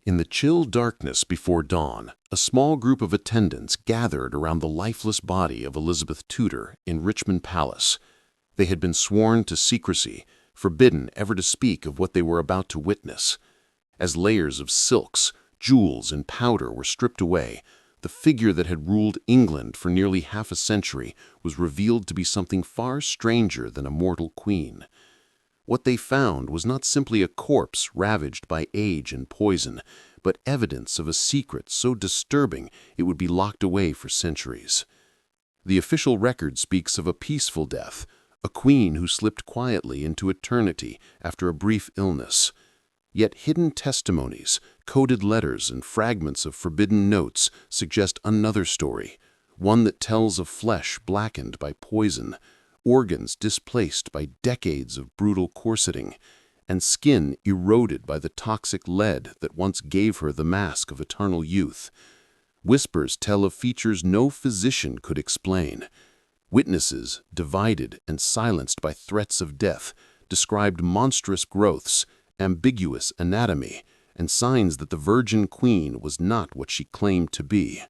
In the chill darkness before dawn, a small group of attendants gathered around the lifeless body of Elizabeth Tudor in Richmond Palace. They had been sworn to secrecy, forbidden ever to speak of what they were about to witness. As layers of silks, jewels, and powder were stripped away, the figure that had ruled England for nearly half a century was revealed to be something far stranger than a mortal queen. What they found was not simply a corpse ravaged by age and poison, but evidence of a secret so disturbing it would be locked away for centuries. The official record speaks of a peaceful death, a queen who slipped quietly into eternity after a brief illness. Yet hidden testimonies, coded letters, and fragments of forbidden notes suggest another story, one that tells of flesh blackened by poison, organs displaced by decades of brutal corseting, and skin eroded by the toxic lead that once gave her the mask of eternal youth. Whispers tell of features no physician could explain. Witnesses, divided and silenced by threats of death, described monstrous growths, ambiguous anatomy, and signs that the Virgin Queen was not what she claimed to be.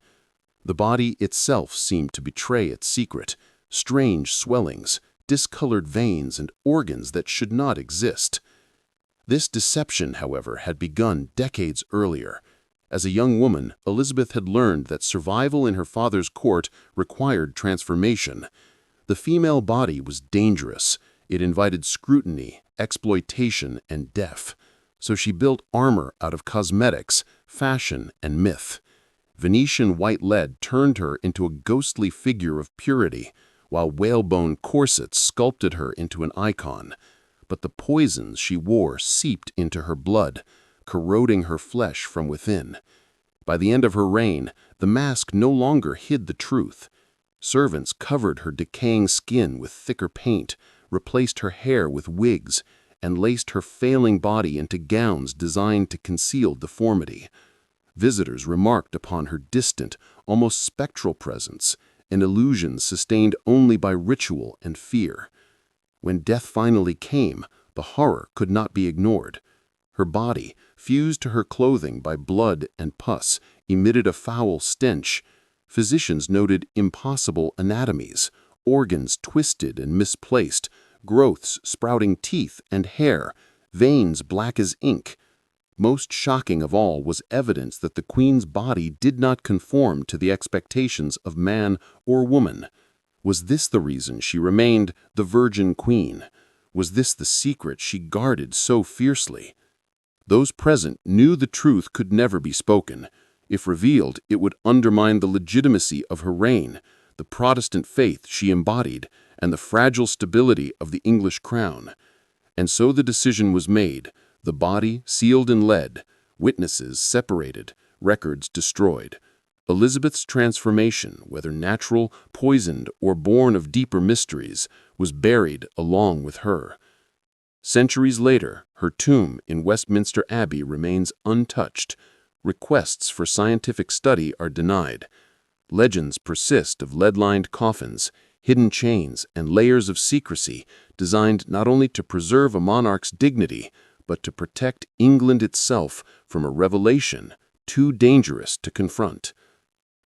The body itself seemed to betray its secret, strange swellings, discolored veins, and organs that should not exist. This deception, however, had begun decades earlier. As a young woman, Elizabeth had learned that survival in her father's court required transformation. The female body was dangerous. It invited scrutiny, exploitation, and death. So she built armor out of cosmetics, fashion, and myth. Venetian white lead turned her into a ghostly figure of purity, while whalebone corsets sculpted her into an icon. But the poisons she wore seeped into her blood, corroding her flesh from within. By the end of her reign, the mask no longer hid the truth. Servants covered her decaying skin with thicker paint, replaced her hair with wigs, and laced her failing body into gowns designed to conceal deformity. Visitors remarked upon her distant, almost spectral presence, an illusion sustained only by ritual and fear. When death finally came, the horror could not be ignored. Her body, fused to her clothing by blood and pus, emitted a foul stench. Physicians noted impossible anatomies, organs twisted and misplaced, growths sprouting teeth and hair, veins black as ink. Most shocking of all was evidence that the queen's body did not conform to the expectations of man or woman. Was this the reason she remained the Virgin Queen? Was this the secret she guarded so fiercely? Those present knew the truth could never be spoken. If revealed, it would undermine the legitimacy of her reign, the Protestant faith she embodied, and the fragile stability of the English crown. And so the decision was made. The body sealed in lead, witnesses separated, records destroyed. Elizabeth's transformation, whether natural, poisoned, or born of deeper mysteries, was buried along with her. Centuries later, her tomb in Westminster Abbey remains untouched. Requests for scientific study are denied. Legends persist of lead-lined coffins, hidden chains, and layers of secrecy designed not only to preserve a monarch's dignity, but to protect England itself from a revelation too dangerous to confront.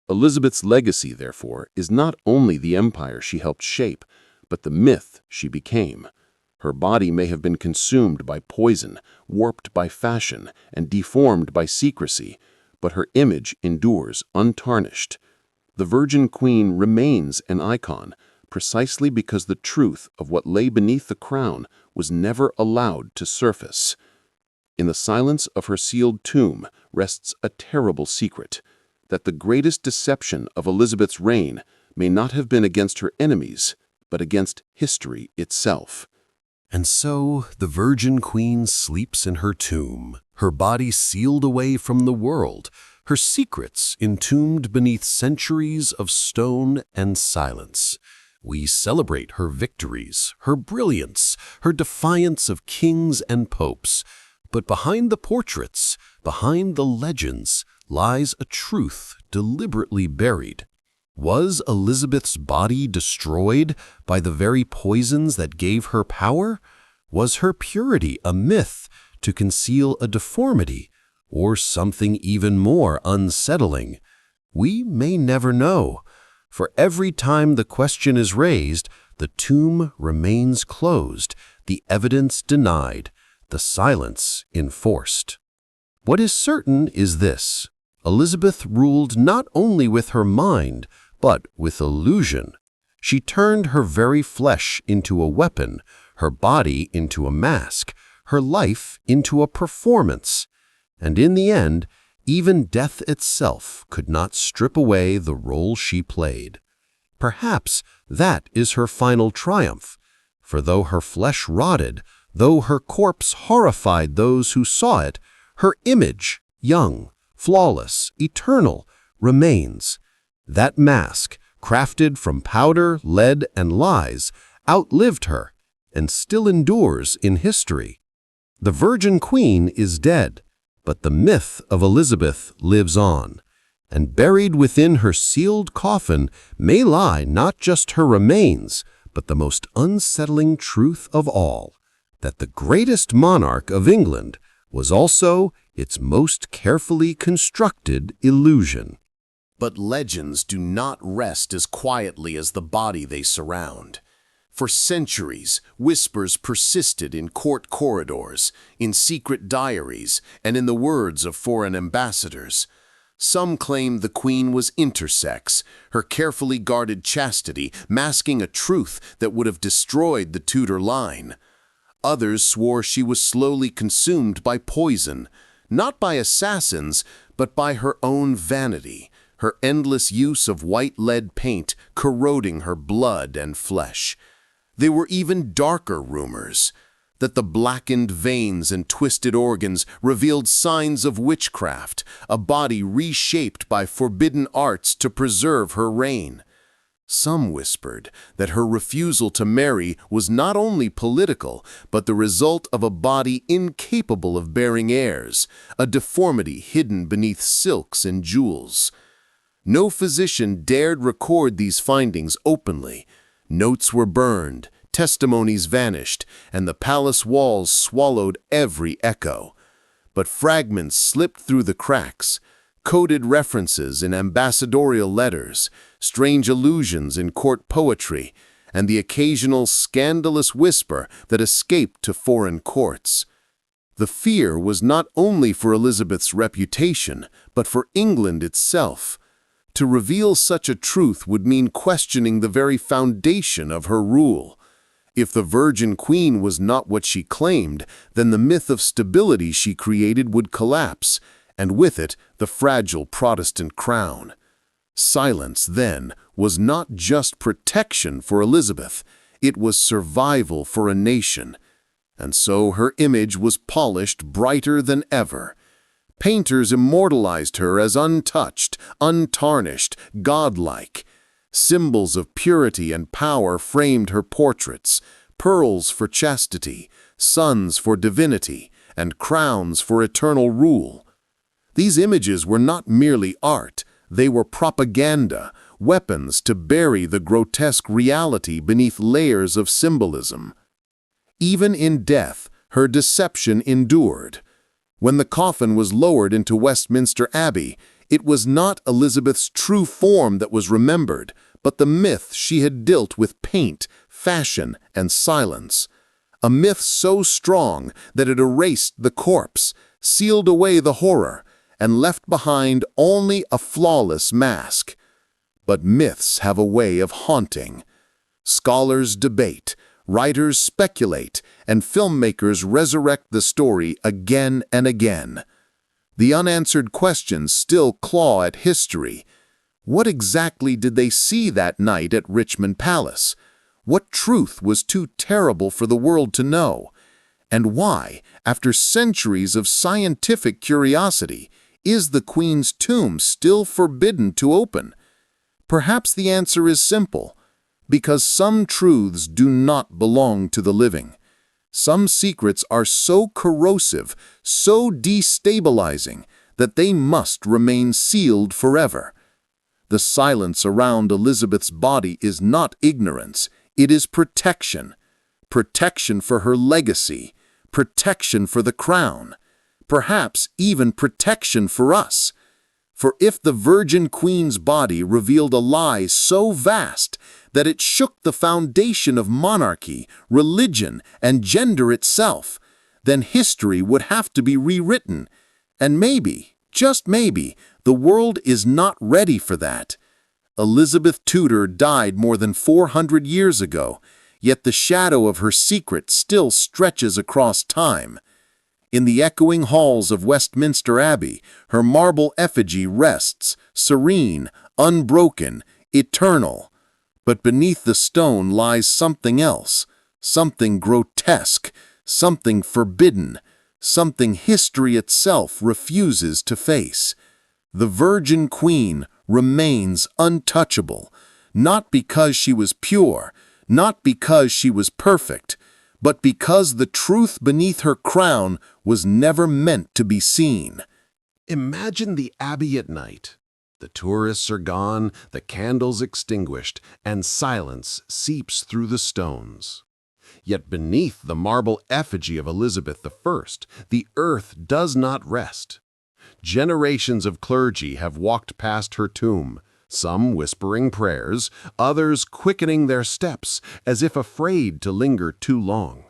Elizabeth's legacy, therefore, is not only the empire she helped shape, but the myth she became. Her body may have been consumed by poison, warped by fashion, and deformed by secrecy, but her image endures untarnished. The Virgin Queen remains an icon, precisely because the truth of what lay beneath the crown was never allowed to surface. In the silence of her sealed tomb rests a terrible secret, that the greatest deception of Elizabeth's reign may not have been against her enemies, but against history itself. And so the Virgin Queen sleeps in her tomb, her body sealed away from the world, her secrets entombed beneath centuries of stone and silence. We celebrate her victories, her brilliance, her defiance of kings and popes. But behind the portraits, behind the legends, lies a truth deliberately buried. Was Elizabeth's body destroyed by the very poisons that gave her power? Was her purity a myth to conceal a deformity? or something even more unsettling? We may never know. For every time the question is raised, the tomb remains closed, the evidence denied, the silence enforced. What is certain is this: Elizabeth ruled not only with her mind, but with illusion. She turned her very flesh into a weapon, her body into a mask, her life into a performance. And in the end, even death itself could not strip away the role she played. Perhaps that is her final triumph, for though her flesh rotted, though her corpse horrified those who saw it, her image, young, flawless, eternal, remains. That mask, crafted from powder, lead, and lies, outlived her and still endures in history. The Virgin Queen is dead, but the myth of Elizabeth lives on, and buried within her sealed coffin may lie not just her remains, but the most unsettling truth of all, that the greatest monarch of England was also its most carefully constructed illusion. But legends do not rest as quietly as the body they surround. For centuries, whispers persisted in court corridors, in secret diaries, and in the words of foreign ambassadors. Some claimed the queen was intersex, her carefully guarded chastity masking a truth that would have destroyed the Tudor line. Others swore she was slowly consumed by poison, not by assassins, but by her own vanity, her endless use of white lead paint corroding her blood and flesh. There were even darker rumors, that the blackened veins and twisted organs revealed signs of witchcraft, a body reshaped by forbidden arts to preserve her reign. Some whispered that her refusal to marry was not only political, but the result of a body incapable of bearing heirs, a deformity hidden beneath silks and jewels. No physician dared record these findings openly. Notes were burned, testimonies vanished, and the palace walls swallowed every echo. But fragments slipped through the cracks, coded references in ambassadorial letters, strange allusions in court poetry, and the occasional scandalous whisper that escaped to foreign courts. The fear was not only for Elizabeth's reputation, but for England itself. To reveal such a truth would mean questioning the very foundation of her rule. If the Virgin Queen was not what she claimed, then the myth of stability she created would collapse, and with it, the fragile Protestant crown. Silence, then, was not just protection for Elizabeth, it was survival for a nation. And so her image was polished brighter than ever. Painters immortalized her as untouched, untarnished, godlike. Symbols of purity and power framed her portraits, pearls for chastity, suns for divinity, and crowns for eternal rule. These images were not merely art, they were propaganda, weapons to bury the grotesque reality beneath layers of symbolism. Even in death, her deception endured. When the coffin was lowered into Westminster Abbey, it was not Elizabeth's true form that was remembered, but the myth she had dealt with paint, fashion, and silence. A myth so strong that it erased the corpse, sealed away the horror, and left behind only a flawless mask. But myths have a way of haunting. Scholars debate, writers speculate, and filmmakers resurrect the story again and again. The unanswered questions still claw at history. What exactly did they see that night at Richmond Palace? What truth was too terrible for the world to know? And why, after centuries of scientific curiosity, is the Queen's tomb still forbidden to open? Perhaps the answer is simple: because some truths do not belong to the living. Some secrets are so corrosive, so destabilizing, that they must remain sealed forever. The silence around Elizabeth's body is not ignorance, it is protection. Protection for her legacy, protection for the crown. perhaps even protection for us. For if the Virgin Queen's body revealed a lie so vast that it shook the foundation of monarchy, religion, and gender itself, then history would have to be rewritten. And maybe, just maybe, the world is not ready for that. Elizabeth Tudor died more than 400 years ago, yet the shadow of her secret still stretches across time. In the echoing halls of Westminster Abbey, her marble effigy rests, serene, unbroken, eternal. But beneath the stone lies something else, something grotesque, something forbidden, something history itself refuses to face. The Virgin Queen remains untouchable, not because she was pure, not because she was perfect, but because the truth beneath her crown was never meant to be seen. Imagine the Abbey at night. The tourists are gone, the candles extinguished, and silence seeps through the stones. Yet beneath the marble effigy of Elizabeth I, the earth does not rest. Generations of clergy have walked past her tomb, some whispering prayers, others quickening their steps as if afraid to linger too long.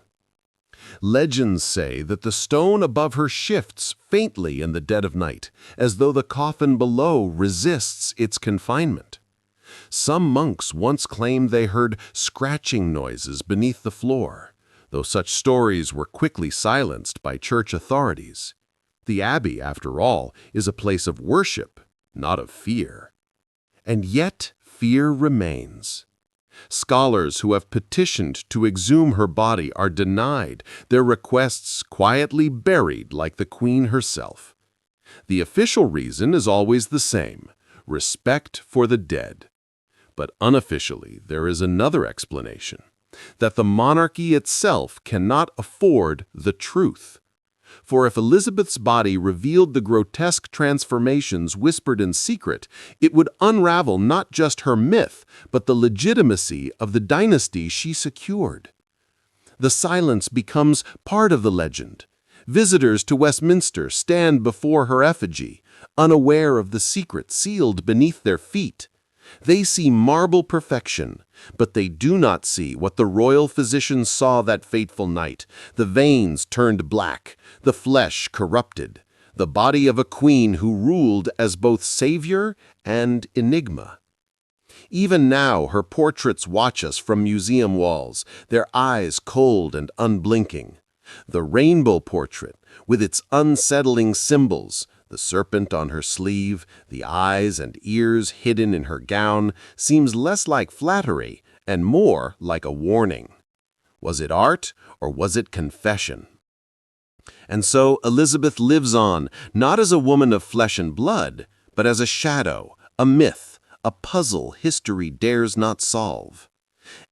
Legends say that the stone above her shifts faintly in the dead of night, as though the coffin below resists its confinement. Some monks once claimed they heard scratching noises beneath the floor, though such stories were quickly silenced by church authorities. The Abbey, after all, is a place of worship, not of fear. And yet fear remains. Scholars who have petitioned to exhume her body are denied, their requests quietly buried like the Queen herself. The official reason is always the same: respect for the dead. But unofficially, there is another explanation: that the monarchy itself cannot afford the truth. For if Elizabeth's body revealed the grotesque transformations whispered in secret, it would unravel not just her myth, but the legitimacy of the dynasty she secured. The silence becomes part of the legend. Visitors to Westminster stand before her effigy, unaware of the secret sealed beneath their feet. They see marble perfection, but they do not see what the royal physicians saw that fateful night: the veins turned black, the flesh corrupted, the body of a queen who ruled as both savior and enigma. Even now her portraits watch us from museum walls, their eyes cold and unblinking. The rainbow portrait, with its unsettling symbols, the serpent on her sleeve, the eyes and ears hidden in her gown, seems less like flattery and more like a warning. Was it art, or was it confession? And so Elizabeth lives on, not as a woman of flesh and blood, but as a shadow, a myth, a puzzle history dares not solve.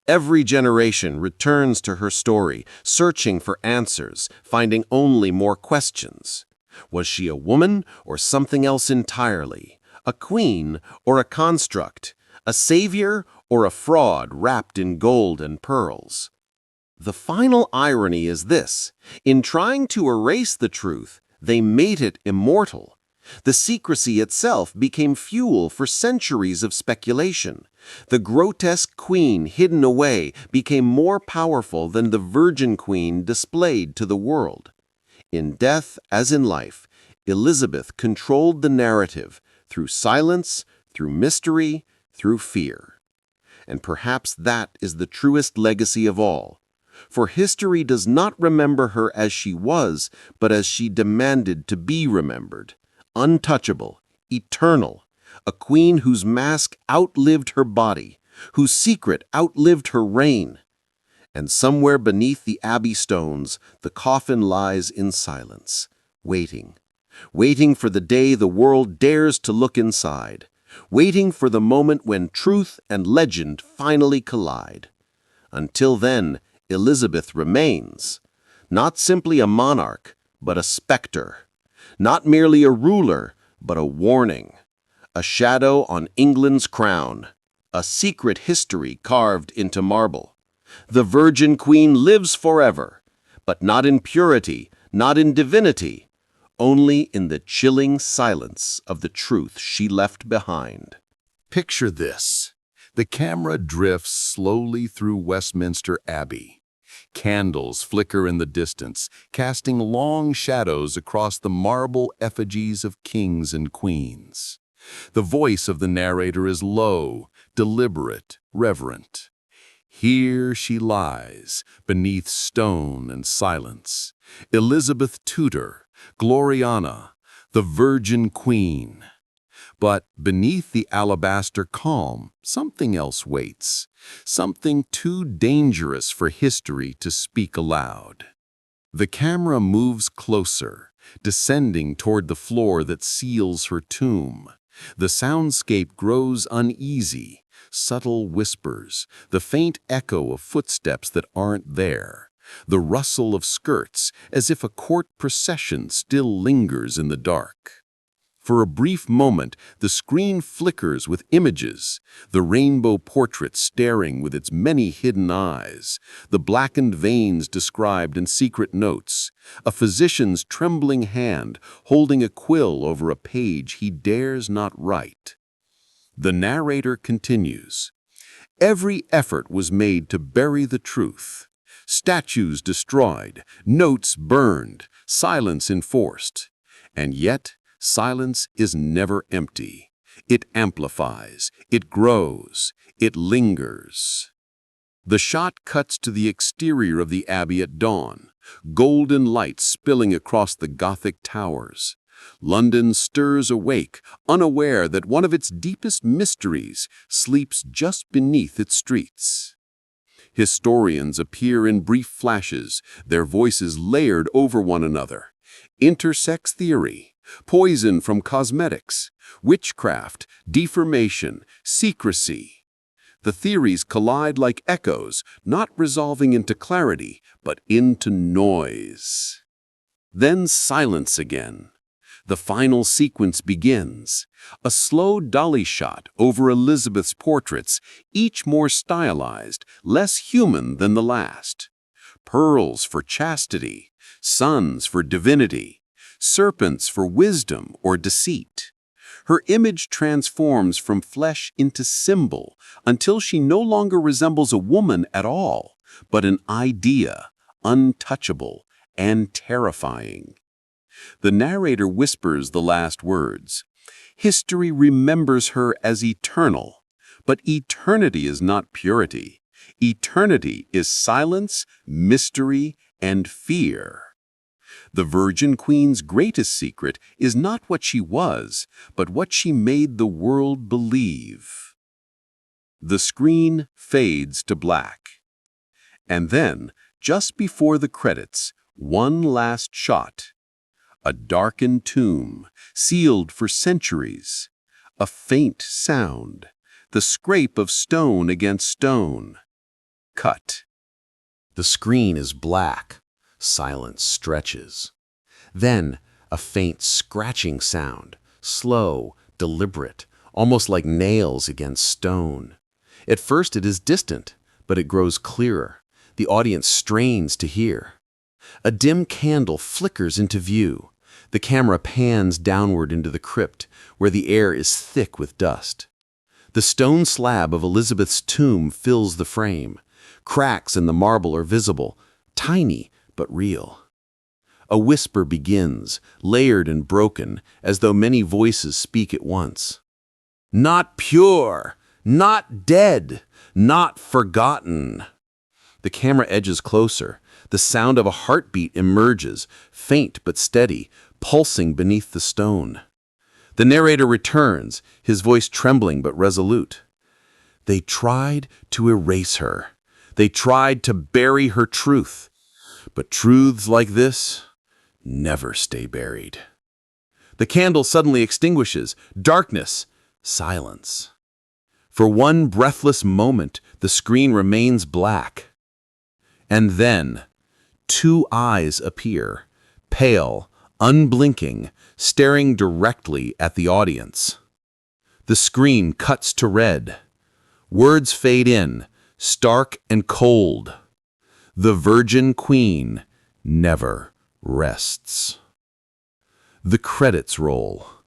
Every generation returns to her story, searching for answers, finding only more questions. Was she a woman or something else entirely? A queen or a construct? A savior or a fraud wrapped in gold and pearls? The final irony is this: in trying to erase the truth, they made it immortal. The secrecy itself became fuel for centuries of speculation. The grotesque queen hidden away became more powerful than the Virgin Queen displayed to the world. In death as in life, Elizabeth controlled the narrative through silence, through mystery, through fear. And perhaps that is the truest legacy of all. For history does not remember her as she was, but as she demanded to be remembered. Untouchable, eternal, a queen whose mask outlived her body, whose secret outlived her reign. And somewhere beneath the abbey stones, the coffin lies in silence, waiting for the day the world dares to look inside, waiting for the moment when truth and legend finally collide. Until then, Elizabeth remains, not simply a monarch, but a specter, not merely a ruler, but a warning, a shadow on England's crown, a secret history carved into marble. The Virgin Queen lives forever, but not in purity, not in divinity, only in the chilling silence of the truth she left behind. Picture this. The camera drifts slowly through Westminster Abbey. Candles flicker in the distance, casting long shadows across the marble effigies of kings and queens. The voice of the narrator is low, deliberate, reverent. Here she lies, beneath stone and silence. Elizabeth Tudor, Gloriana, the Virgin Queen. But beneath the alabaster calm, something else waits, something too dangerous for history to speak aloud. The camera moves closer, descending toward the floor that seals her tomb. The soundscape grows uneasy, subtle whispers, the faint echo of footsteps that aren't there, the rustle of skirts as if a court procession still lingers in the dark. For a brief moment, the screen flickers with images, the rainbow portrait staring with its many hidden eyes, the blackened veins described in secret notes, a physician's trembling hand holding a quill over a page he dares not write. The narrator continues. Every effort was made to bury the truth. Statues destroyed, notes burned, silence enforced. And yet, silence is never empty. It amplifies, it grows, it lingers. The shot cuts to the exterior of the abbey at dawn, golden light spilling across the Gothic towers. London stirs awake, unaware that one of its deepest mysteries sleeps just beneath its streets. Historians appear in brief flashes, their voices layered over one another. Intersex theory, poison from cosmetics, witchcraft, deformation, secrecy. The theories collide like echoes, not resolving into clarity, but into noise. Then silence again. The final sequence begins. A slow dolly shot over Elizabeth's portraits, each more stylized, less human than the last. Pearls for chastity, suns for divinity, serpents for wisdom or deceit. Her image transforms from flesh into symbol until she no longer resembles a woman at all, but an idea, untouchable and terrifying. The narrator whispers the last words. History remembers her as eternal, but eternity is not purity. Eternity is silence, mystery, and fear. The Virgin Queen's greatest secret is not what she was, but what she made the world believe. The screen fades to black. And then, just before the credits, one last shot. A darkened tomb, sealed for centuries. A faint sound, the scrape of stone against stone. Cut. The screen is black. Silence stretches. Then, a faint scratching sound, slow, deliberate, almost like nails against stone. At first it is distant, but it grows clearer. The audience strains to hear. A dim candle flickers into view. The camera pans downward into the crypt, where the air is thick with dust. The stone slab of Elizabeth's tomb fills the frame. Cracks in the marble are visible, tiny but real. A whisper begins, layered and broken, as though many voices speak at once. Not pure, not dead, not forgotten. The camera edges closer. The sound of a heartbeat emerges, faint but steady, pulsing beneath the stone. The narrator returns, his voice trembling but resolute. They tried to erase her. They tried to bury her truth. But truths like this never stay buried. The candle suddenly extinguishes. Darkness, silence. For one breathless moment, the screen remains black. And then, two eyes appear, pale, unblinking, staring directly at the audience. The screen cuts to red. Words fade in, stark and cold. The Virgin Queen never rests. The credits roll.